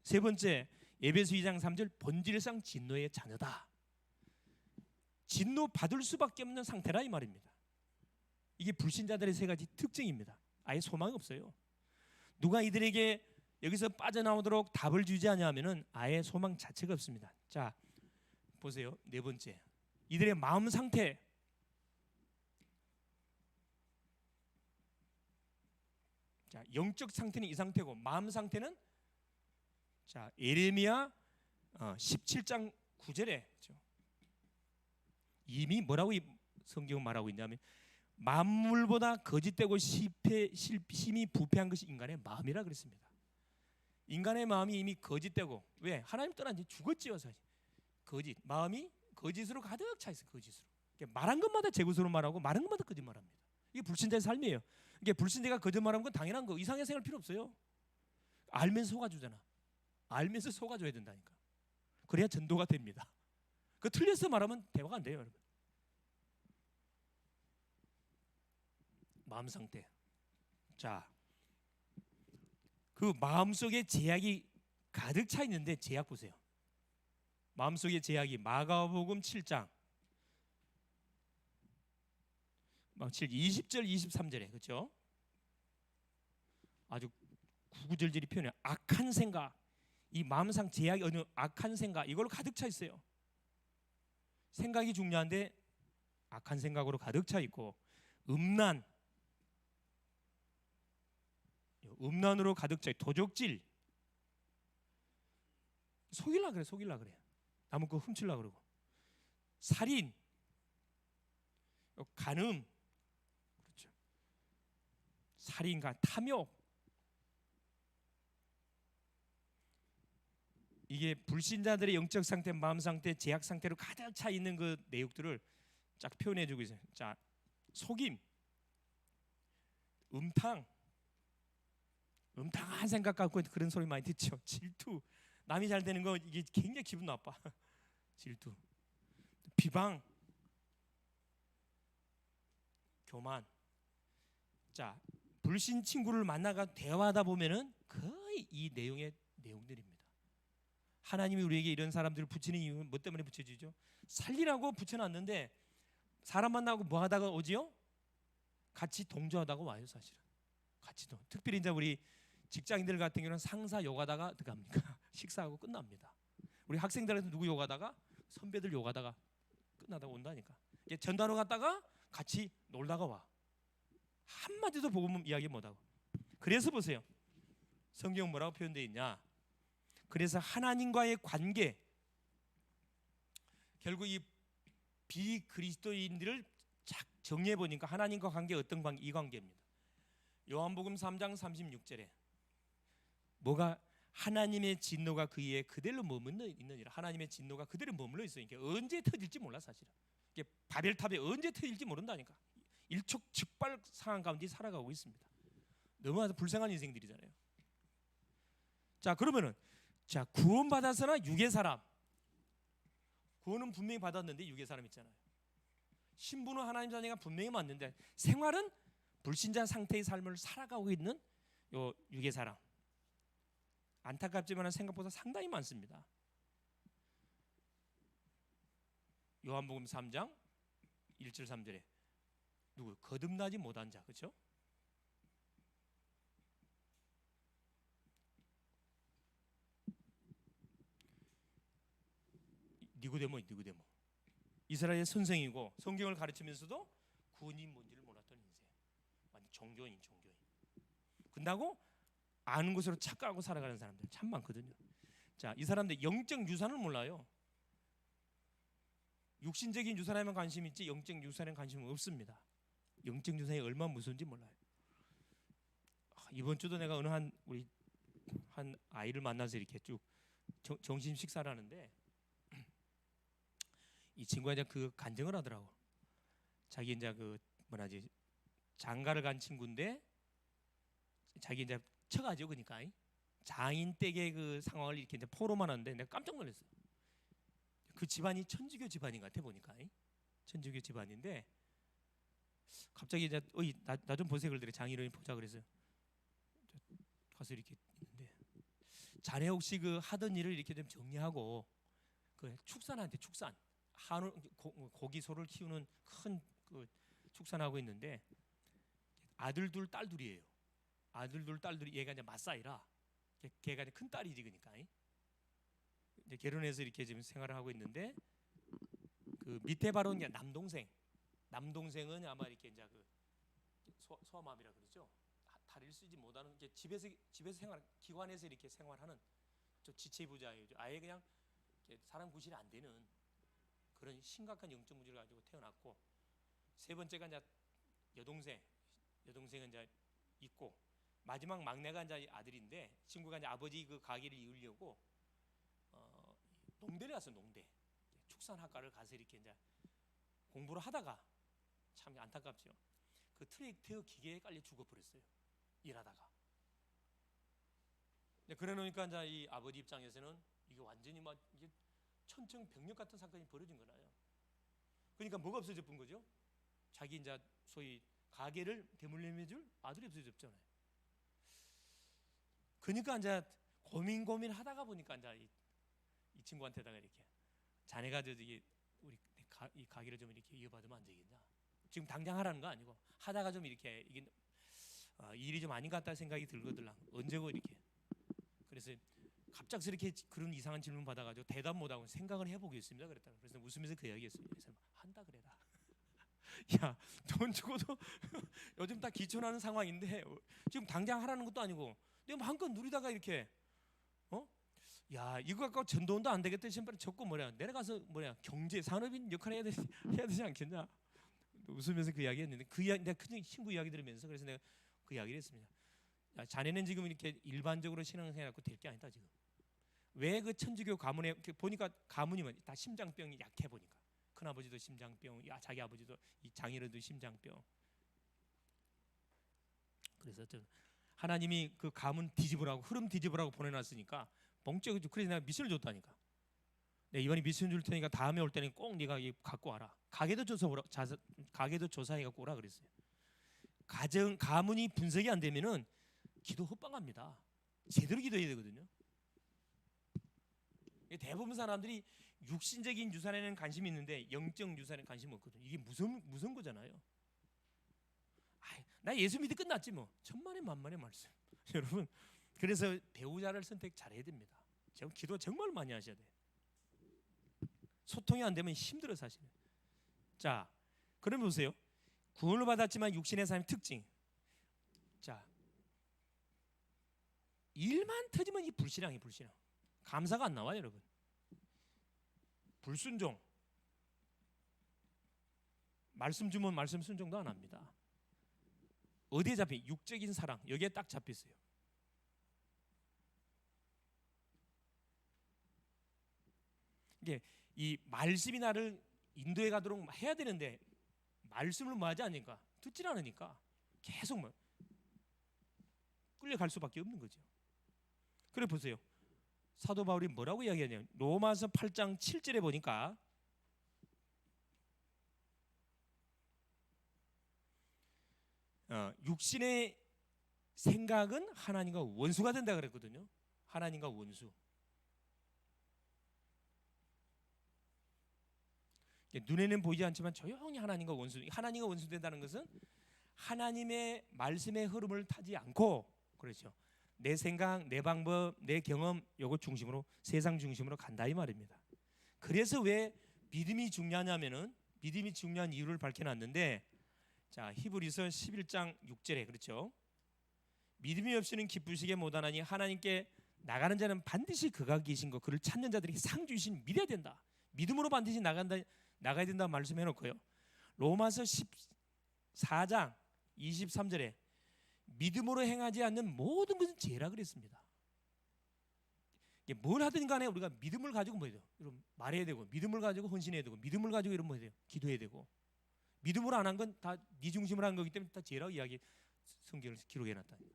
세 번째, 에베소 2장 3절 본질상 진노의 자녀다. 진노 받을 수밖에 없는 상태라 이 말입니다. 이게 불신자들의 세 가지 특징입니다. 아예 소망이 없어요. 누가 이들에게 여기서 빠져나오도록 답을 주지 않냐면은 아예 소망 자체가 없습니다. 자, 보세요. 네 번째, 이들의 마음 상태. 자, 영적 상태는 이 상태고 마음 상태는 자, 예레미야 17장 9절에 이미 뭐라고 성경은 말하고 있냐면 만물보다 거짓되고 심히 부패한 것이 인간의 마음이라 그랬습니다. 인간의 마음이 이미 거짓되고, 왜? 하나님 떠난 지 죽었지요. 거짓, 마음이 거짓으로 가득 차 있어요. 거짓으로. 말한 것마다 재구스로 말하고 말한 것마다 거짓말합니다. 이게 불신자의 삶이에요. 이게 불신자가 거짓말하는 건 당연한 거. 이상하게 생각할 필요 없어요. 알면서 속아주잖아. 알면서 속아줘야 된다니까. 그래야 전도가 됩니다. 그 틀려서 말하면 대화가 안 돼요, 여러분. 마음 상태. 자, 그 마음속에 제약이 가득 차 있는데 제약 보세요. 마음속에 제약이 마가복음 7장 20절 23절에 그렇죠? 아주 구구절절히 표현해요. 악한 생각, 이 마음상 제약이 어느 악한 생각 이걸로 가득 차 있어요. 생각이 중요한데 악한 생각으로 가득 차 있고, 음란으로 가득 차 있고, 도적질, 속일라 그래. 남은 거 훔칠라 그러고, 살인, 간음, 그렇죠. 살인과 탐욕, 이게 불신자들의 영적 상태, 마음 상태, 제약 상태로 가득 차 있는 그 내용들을 쫙 표현해주고 있어요. 자, 속임, 음탕한 생각 갖고 그런 소리 많이 듣죠. 질투, 남이 잘 되는 거 이게 굉장히 기분 나빠. 질투, 비방, 교만. 자, 불신 친구를 만나가 대화하다 보면은 거의 이 내용의 내용들입니다. 하나님이 우리에게 이런 사람들을 붙이는 이유는 뭐 때문에 붙여지죠? 살리라고 붙여놨는데 사람 만나고 뭐 하다가 오지요? 같이 동조하다가 와요. 사실은 같이 특별히 이제 우리 직장인들 같은 경우는 상사 욕하다가 어떻게 합니까? 식사하고 끝납니다. 우리 학생들한테 누구 욕하다가 선배들 욕하다가 끝나다가 온다니까. 전단으로 갔다가 같이 놀다가 와. 한마디도 복음 이야기 못하고. 그래서 보세요. 성경 뭐라고 표현되어 있냐? 그래서 하나님과의 관계, 결국 이 비그리스도인들을 쫙 정리해 보니까 하나님과 관계 어떤 관계? 이 관계입니다. 요한복음 3장 36절에 뭐가 하나님의 진노가 그에 그대로 머물러 있느니라. 하나님의 진노가 그대로 머물러 있어요. 이게 언제 터질지 몰라 사실은. 이게 바벨탑에 언제 터질지 모른다니까. 일촉즉발 상황 가운데 살아가고 있습니다. 너무 불쌍한 인생들이잖아요. 자, 그러면은 자, 구원받아서나 육의 사람, 구원은 분명히 받았는데 육의 사람 있잖아요. 신분은 하나님 자녀가 분명히 맞는데 생활은 불신자 상태의 삶을 살아가고 있는 요 육의 사람. 안타깝지만 생각보다 상당히 많습니다. 요한복음 3장 1절 3절에 누구? 거듭나지 못한 자, 그렇죠? 니고데모. 이스라엘의 선생이고 성경을 가르치면서도 구원이 뭔지를 몰랐던 인생. 완전 종교인. 근다고 아는 것으로 착각하고 살아가는 사람들 참 많거든요. 자, 이 사람들 영적 유산을 몰라요. 육신적인 유산에만 관심이 있지 영적 유산에는 관심은 없습니다. 영적 유산이 얼마나 무서운지 몰라요. 이번 주도 내가 어느 우리 한 아이를 만나서 이렇게 쭉 점심 식사를 하는데 이 친구가 이제 그 간증을 하더라고. 자기 이제 그 뭐라지 장가를 간 친구인데 자기 이제 처가죠. 그러니까 장인 댁의 그 상황을 이렇게 이제 포로만 하는데 내가 깜짝 놀랐어요. 그 집안이 천주교 집안인 것 같아 보니까. 천주교 집안인데 갑자기 이제 나 좀 보세요 그러더래. 장인어른 보자 그래서 가서 이렇게 있는데 자네 혹시 그 하던 일을 이렇게 좀 정리하고 그 축산한테 축산 한우 고기 소를 키우는 큰 그 축산하고 있는데 아들 둘, 딸 둘이에요. 아들 둘, 딸 둘이 얘가 이제 맞사이라 걔가 이제 큰 딸이지 그러니까. 이제 결혼해서 이렇게 지금 생활을 하고 있는데 그 밑에 바로 이제 남동생은 아마 이렇게 이제 그 소아마비라 그러죠. 다리를 쓰지 못하는 게 집에서 생활 기관에서 이렇게 생활하는 저 지체부자예요. 아예 그냥 사람 구실이 안 되는 그런 심각한 영적 문제를 가지고 태어났고 세 번째가 이제 여동생은 이제 있고 마지막 막내가 이제 아들인데 친구가 이제 아버지 그 가게를 이으려고 농대를 갔어. 농대 축산학과를 가서 이렇게 이제 공부를 하다가 참 안타깝죠. 그 트랙터 기계에 깔려 죽어버렸어요. 일하다가. 그래 놓으니까 이제 이 아버지 입장에서는 이게 완전히 막 이게 천청병력 같은 사건이 벌어진 거나요. 그러니까 뭐가 없어져 본 거죠? 자기 이제 소위 가게를 대물림해줄 아들이 없어졌잖아요. 그러니까 이제 고민하다가 보니까 이제 이 친구한테다가 이렇게 자네가 저기 우리 이 가게를 좀 이렇게 이어받으면 안 되겠냐? 지금 당장 하라는 거 아니고 하다가 좀 이렇게 이게 일이 좀 아닌 것 같다 생각이 들거들랑 언제고 이렇게. 그래서 갑작스럽게 그런 이상한 질문 받아가지고 대답 못하고 생각을 해보겠습니다. 그랬다. 그래서 웃으면서 그 이야기했어요. 한다 그래라. 야, 돈 주고도 요즘 다 기촌하는 상황인데 지금 당장 하라는 것도 아니고 내가 마음껏 누리다가 이렇게 야 이거 갖고 전도원도 안 되겠다 싶으면 적고 내려가서 경제 산업인 역할을 해야 되지 않겠냐. 웃으면서 그 이야기했는데 그 이야기 내가 그 친구 이야기 들으면서 그래서 내가 그 이야기를 했습니다. 야, 자네는 지금 이렇게 일반적으로 신앙생활하고 될 게 아니다 지금. 왜 그 천주교 가문에 보니까 가문이면 다 심장병이 약해 보니까 큰아버지도 심장병, 자기 아버지도 이 장인어른도 심장병. 그래서 하나님이 그 가문 뒤집으라고 흐름 뒤집으라고 보내놨으니까 멍청이. 그래서 내가 미션을 줬다니까. 내가 이번에 미션 줄 테니까 다음에 올 때는 꼭 네가 갖고 와라. 가게도 조사해 갖고 오라 그랬어요. 가문이 분석이 안 되면은 기도 헛방합니다. 제대로 기도해야 되거든요. 대부분 사람들이 육신적인 유산에는 관심이 있는데 영적 유산에 관심 없거든요. 이게 무슨 거잖아요. 나 예수 믿이 끝났지 뭐. 천만의 만만의 말씀. 여러분 그래서 배우자를 선택 잘해야 됩니다. 기도 정말 많이 하셔야 돼요. 소통이 안 되면 힘들어 사실은. 자, 그러면 보세요. 구원을 받았지만 육신의 삶의 특징. 자, 일만 터지면 이 불신앙이 불신앙. 감사가 안 나와요, 여러분. 불순종. 말씀 주면 말씀 순종도 안 합니다. 어디에 잡혀? 육적인 사랑. 여기에 딱 잡혔어요. 이게 이 말씀이 나를 인도해 가도록 해야 되는데 말씀을 뭐 하지 않으니까 듣질 않으니까 계속 끌려갈 수밖에 없는 거죠. 그래 보세요. 사도 바울이 뭐라고 이야기하냐면 로마서 8장 7절에 보니까 육신의 생각은 하나님과 원수가 된다 그랬거든요. 하나님과 원수. 눈에는 보이지 않지만 조용히 하나님과 원수 된다는 것은 하나님의 말씀의 흐름을 타지 않고 그렇죠. 내 생각, 내 방법, 내 경험 요거 중심으로 세상 중심으로 간다 이 말입니다. 그래서 왜 믿음이 중요하냐면은 믿음이 중요한 이유를 밝혀놨는데 자 히브리서 11장 6절에 그렇죠. 믿음이 없이는 기쁘시게 못하나니 하나님께 나가는 자는 반드시 그가 계신 거 그를 찾는 자들에게 상 주신 믿어야 된다. 믿음으로 반드시 나가야 된다 말씀해놓고요. 로마서 14장 23절에 믿음으로 행하지 않는 모든 것은 죄라 그랬습니다. 뭘 하든 간에 우리가 믿음을 가지고 뭐 해야 돼요? 여러분 말해야 되고 믿음을 가지고 헌신해야 되고 믿음을 가지고 이런 뭐 해야 돼요? 기도해야 되고 믿음으로 안 한 건 다 네 중심으로 한 거기 때문에 다 죄라고 이야기 성경을 기록해놨다니까.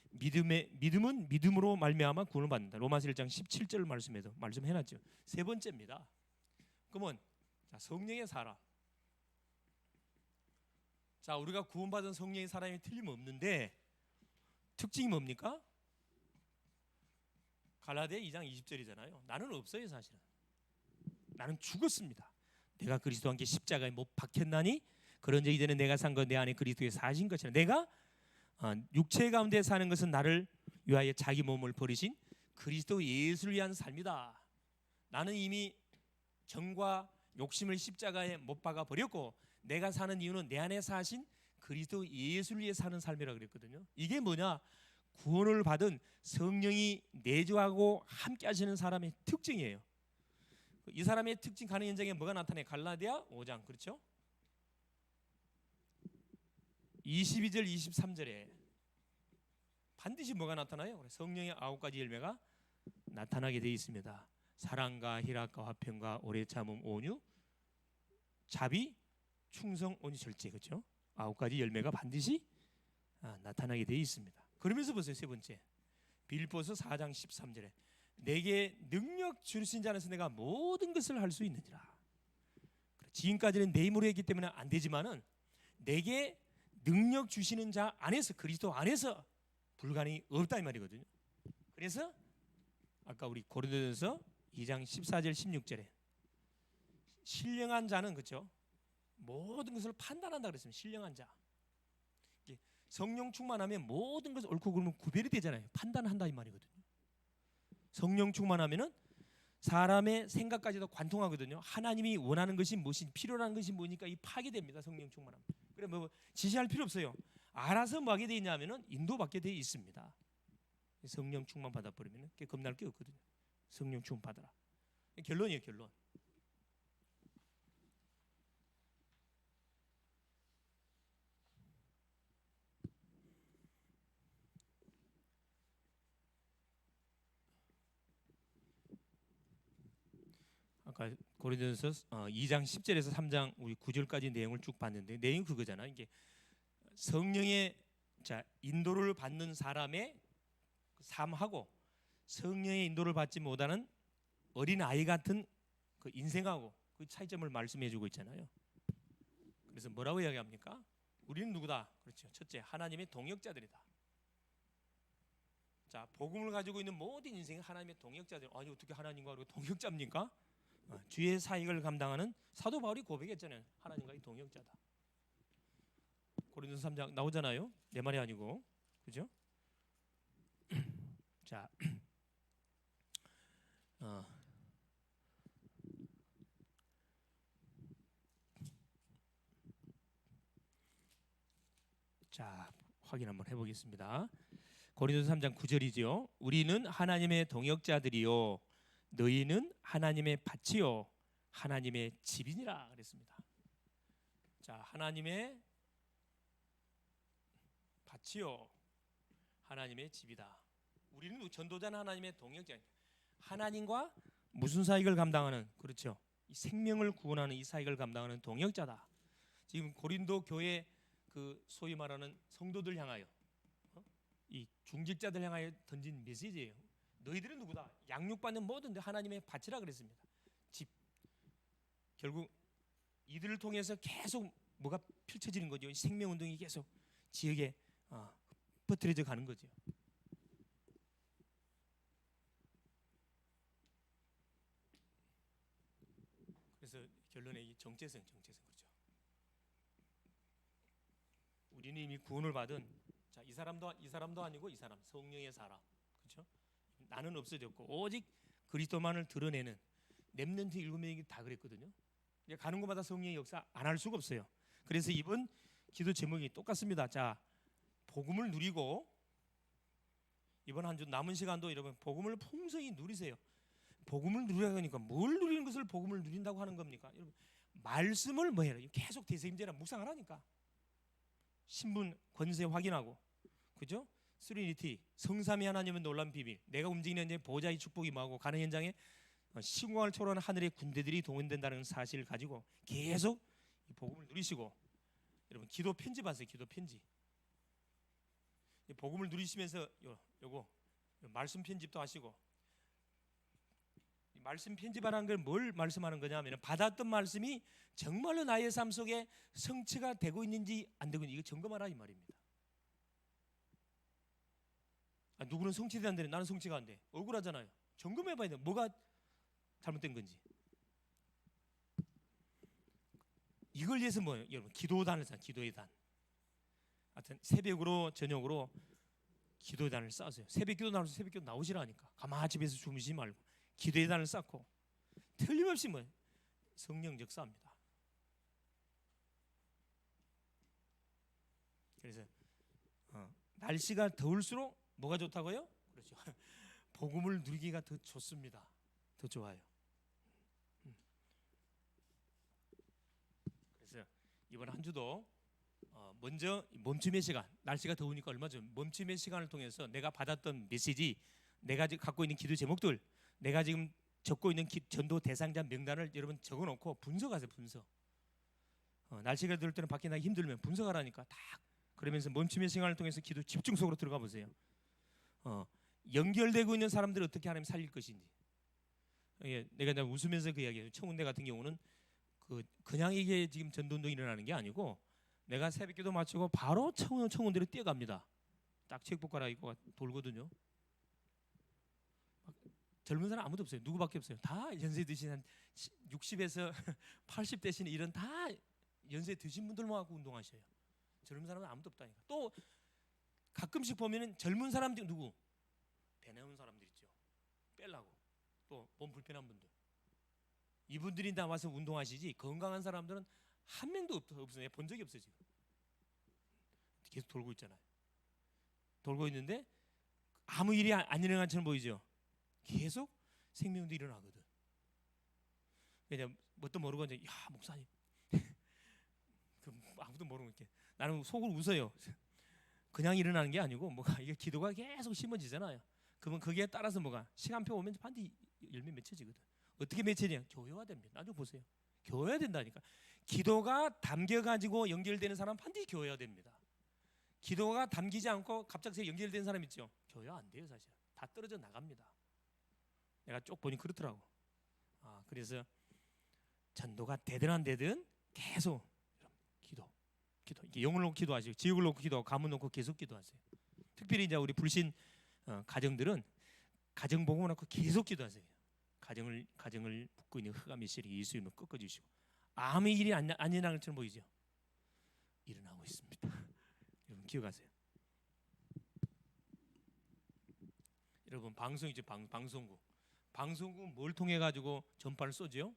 믿음은 믿음으로 말미암아 구원을 받는다. 로마서 1장 17절 말씀해놨죠. 세 번째입니다. 그러면 자, 성령의 사람. 자, 우리가 구원받은 성령의 사람이 틀림없는데 특징이 뭡니까? 갈라디아 2장 20절이잖아요. 나는 없어요 사실은. 나는 죽었습니다. 내가 그리스도와 함께 십자가에 못 박혔나니 그런즉 이제는 내가 산 것 내 안에 그리스도의 사신 것이라. 내가 육체 가운데 사는 것은 나를 위하여 자기 몸을 버리신 그리스도 예수를 위한 삶이다. 나는 이미 정과 욕심을 십자가에 못 박아 버렸고 내가 사는 이유는 내 안에 사신 그리스도 예수를 위해 사는 삶이라고 그랬거든요. 이게 뭐냐? 구원을 받은 성령이 내주하고 함께 하시는 사람의 특징이에요. 이 사람의 특징 가는 현장에 뭐가 나타나요? 갈라디아 5장 그렇죠? 22절 23절에 반드시 뭐가 나타나요? 성령의 9가지 열매가 나타나게 되어 있습니다. 사랑과 희락과 화평과 오래 참음 온유 자비 충성 온유 절제 그렇죠? 9가지 열매가 반드시 나타나게 되어 있습니다. 그러면서 보세요. 세 번째 빌립보서 4장 13절에 내게 능력 주신 자 안에서 내가 모든 것을 할 수 있느니라. 지금까지는 내 힘으로 했기 때문에 안 되지만은 내게 능력 주시는 자 안에서 그리스도 안에서 불가능이 없다 이 말이거든요. 그래서 아까 우리 고린도전서 2장 14절 16절에 신령한 자는 그렇죠? 모든 것을 판단한다 그랬습니다. 신령한 자. 성령 충만하면 모든 것을 옳고 그르면 구별이 되잖아요. 판단한다 이 말이거든요. 성령 충만하면은 사람의 생각까지도 관통하거든요. 하나님이 원하는 것이 무엇이 필요한 것이 뭐니까 이 파괴됩니다. 성령 충만하면. 그래 뭐 지시할 필요 없어요. 알아서 뭐 하게 돼 있냐면은 인도받게 돼 있습니다. 성령 충만 받아 버리면은 겁날 게 없거든요. 성령 충만 받아라. 결론이에요, 결론. 아까 고린도전서 2장 10절에서 3장 우리 9절까지 내용을 쭉 봤는데 내용이 그거잖아. 이게 성령의 인도를 받는 사람의 삶하고 성령의 인도를 받지 못하는 어린 아이 같은 그 인생하고 그 차이점을 말씀해주고 있잖아요. 그래서 뭐라고 이야기합니까? 우리는 누구다? 그렇죠. 첫째, 하나님의 동역자들이다. 자, 복음을 가지고 있는 모든 인생이 하나님의 동역자들. 아니 어떻게 하나님과 동역자입니까? 주의 사역을 감당하는 사도 바울이 고백했잖아요. 하나님과의 동역자다. 고린도서 3장 나오잖아요. 내 말이 아니고, 그죠? 자, 자 확인 한번 해보겠습니다. 고린도서 3장 9절이죠. 우리는 하나님의 동역자들이요 너희는 하나님의 밭이요 하나님의 집이니라 그랬습니다. 자, 하나님의 밭이요 하나님의 집이다. 우리는 전도자는 하나님의 동역자. 하나님과 무슨 사역을 감당하는 그렇죠. 이 생명을 구원하는 이 사역을 감당하는 동역자다. 지금 고린도 교회 그 소위 말하는 성도들 향하여 이 중직자들 향하여 던진 메시지예요. 너희들은 누구다? 양육받는 모든 하나님의 밭이라 그랬습니다. 집. 결국 이들을 통해서 계속 뭐가 펼쳐지는 거죠. 생명운동이 계속 지역에 퍼뜨려져 가는 거죠. 그래서 결론에 이 정체성 그렇죠. 우리는 이미 구원을 받은 자, 이 사람도 아니고 이 사람 성령의 사람 그렇죠? 나는 없어졌고 오직 그리스도만을 드러내는 렘넌트 7명이 다 그랬거든요. 가는 곳마다 성령의 역사 안 할 수가 없어요. 그래서 이번 기도 제목이 똑같습니다. 자, 복음을 누리고 이번 한 주 남은 시간도 여러분 복음을 풍성히 누리세요. 복음을 누리라니까 뭘 누리는 것을 복음을 누린다고 하는 겁니까? 여러분 말씀을 뭐 해라? 계속 대세임제라 묵상하라니까. 신분 권세 확인하고 그죠? 쓰리니티 성삼위 하나님은 놀라운 비밀. 내가 움직이는 현장에 보호자의 축복이 임하고 가는 현장에 시공을 초월하는 하늘의 군대들이 동원된다는 사실을 가지고 계속 이 복음을 누리시고 여러분 기도 편집하세요. 기도 편집. 복음을 누리시면서 요거 말씀 편집도 하시고 말씀 편집하라는 걸 뭘 말씀하는 거냐면 받았던 말씀이 정말로 나의 삶 속에 성취가 되고 있는지 안 되고 있는지 이거 점검하라 이 말입니다. 누구는 성취가 안 되는데 나는 성취가 안 돼. 억울하잖아요. 점검해봐야 돼. 뭐가 잘못된 건지. 이걸 위해서 뭐 여러분 기도단을 쌓아, 기도의 단. 하여튼 새벽으로 저녁으로 기도의 단을 쌓으세요. 새벽 기도 나와서 새벽 기도 나오시라니까. 가만히 집에서 주무시지 말고 기도의 단을 쌓고 틀림없이 뭐 성령 역사합니다. 그래서 날씨가 더울수록 뭐가 좋다고요? 그렇죠. 복음을 누리기가 더 좋습니다. 더 좋아요. 그래서 이번 한 주도 먼저 멈춤의 시간, 날씨가 더우니까 얼마 전 멈춤의 시간을 통해서 내가 받았던 메시지, 내가 갖고 있는 기도 제목들, 내가 지금 적고 있는 전도 대상자 명단을 여러분 적어놓고 분석하세요. 분석. 날씨가 더울 때는 밖에 나기 힘들면 분석하라니까. 딱 그러면서 멈춤의 시간을 통해서 기도 집중 속으로 들어가 보세요. 연결되고 있는 사람들을 어떻게 하나님 살릴 것인지. 내가 웃으면서 그 이야기해요. 청운대 같은 경우는 그냥 이게 지금 전도운동이 일어나는 게 아니고 내가 새벽기도 마치고 바로 청운대로 뛰어갑니다. 딱 체육복 갈아입고 돌거든요. 젊은 사람 아무도 없어요. 누구밖에 없어요. 다 연세 드신 한 60에서 80 되시는 이런 다 연세 드신 분들만 하고 운동하셔요. 젊은 사람은 아무도 없다니까. 또 가끔씩 보면은 젊은 사람들 누구? 배 나온 사람들 있죠. 빼려고. 또 몸 불편한 분들. 이분들이 다 와서 운동하시지 건강한 사람들은 한 명도 없어요. 본 적이 없어요. 지금 계속 돌고 있잖아요. 돌고 있는데 아무 일이 안 일어난 것처럼 보이죠. 계속 생명도 일어나거든. 그냥 뭣도 모르고 이제 야 목사님 아무도 모르고 이렇게 나는 속으로 웃어요. 그냥 일어나는 게 아니고 뭐가 이게 기도가 계속 심어지잖아요. 그러면 거기에 따라서 뭐가 시간표 오면 반드시 열매 맺혀지거든. 어떻게 맺혀지냐? 교회화됩니다. 나중에 보세요. 교회화된다니까. 기도가 담겨가지고 연결되는 사람 반드시 교회화됩니다. 기도가 담기지 않고 갑작스레 연결되는 사람 있죠. 교회화 안 돼요. 사실 다 떨어져 나갑니다. 내가 쭉 보니 그렇더라고. 그래서 전도가 되든 안 되든 계속 기도 이렇게 영을 놓고 기도하시고 지역을 놓고 기도하고 가문 놓고 계속 기도하세요. 특별히 이제 우리 불신 가정들은 가정 복음을 놓고 계속 기도하세요. 가정을 붙고 있는 흑암의 세력이 예수 이름으로 꺾어주시고 아무 일이 안 일어나는 것처럼 보이죠. 일어나고 있습니다. 여러분 기억하세요. 여러분 방송이죠. 방송국 뭘 통해 가지고 전파를 쏘죠?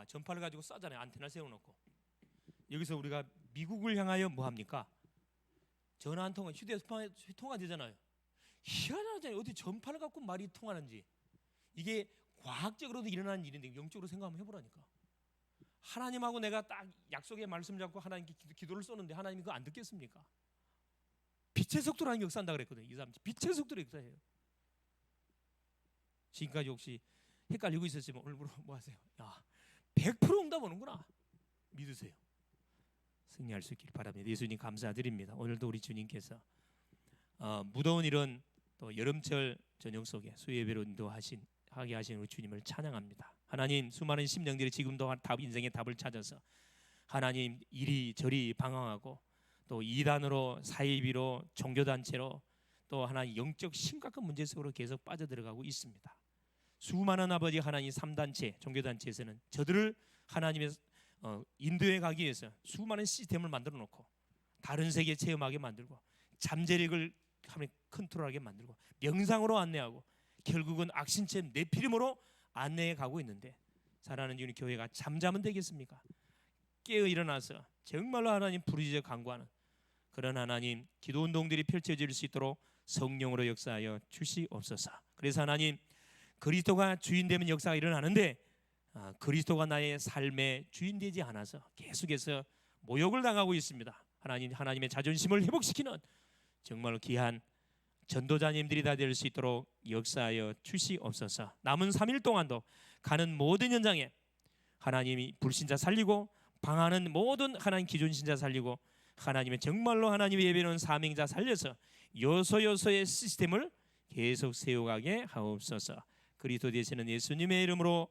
전파를 가지고 쏴잖아요. 안테나 세워놓고 여기서 우리가 미국을 향하여 뭐 합니까? 전화 한 통화, 휴대폰 통화 되잖아요. 희한하잖아요. 어디 전파를 갖고 말이 통하는지. 이게 과학적으로도 일어나는 일인데 영적으로 생각 한번 해보라니까. 하나님하고 내가 딱 약속의 말씀 잡고 하나님께 기도를 쏘는데 하나님이 그거 안 듣겠습니까? 빛의 속도로 하나님 역사한다 그랬거든요. 이 사람 빛의 속도로 역사해요. 지금까지 혹시 헷갈리고 있었지만 오늘부로 뭐 하세요? 야, 100% 응답 오는구나. 믿으세요. 승리할 수 있길 바랍니다. 예수님 감사드립니다. 오늘도 우리 주님께서 무더운 이런 또 여름철 저녁 속에 수예배로 하게 하신 우리 주님을 찬양합니다. 하나님 수많은 심령들이 지금도 인생의 답을 찾아서 하나님 이리저리 방황하고 또 이단으로 사이비로 종교단체로 또 하나님 영적 심각한 문제 속으로 계속 빠져들어가고 있습니다. 수많은 아버지 하나님 3단체 종교단체에서는 저들을 하나님의 인도에 가기 위해서 수많은 시스템을 만들어 놓고 다른 세계 체험하게 만들고 잠재력을 컨트롤하게 만들고 명상으로 안내하고 결국은 악신처럼 네피림으로 안내해 가고 있는데 사랑하는 주님 교회가 잠자면 되겠습니까? 깨어 일어나서 정말로 하나님 부르짖어 간구하는 그런 하나님 기도운동들이 펼쳐질 수 있도록 성령으로 역사하여 주시옵소서. 그래서 하나님 그리스도가 주인 되면 역사가 일어나는데 그리스도가 나의 삶의 주인 되지 않아서 계속해서 모욕을 당하고 있습니다. 하나님의 자존심을 회복시키는 정말 귀한 전도자님들이 다 될 수 있도록 역사하여 주시옵소서. 남은 3일 동안도 가는 모든 현장에 하나님이 불신자 살리고 방하는 모든 하나님 기존 신자 살리고 하나님의 정말로 하나님의 예배는 사명자 살려서 요소요소의 시스템을 계속 세워가게 하옵소서. 그리스도 되시는 예수님의 이름으로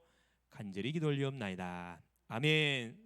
간절히 기도 올리옵나이다. 아멘.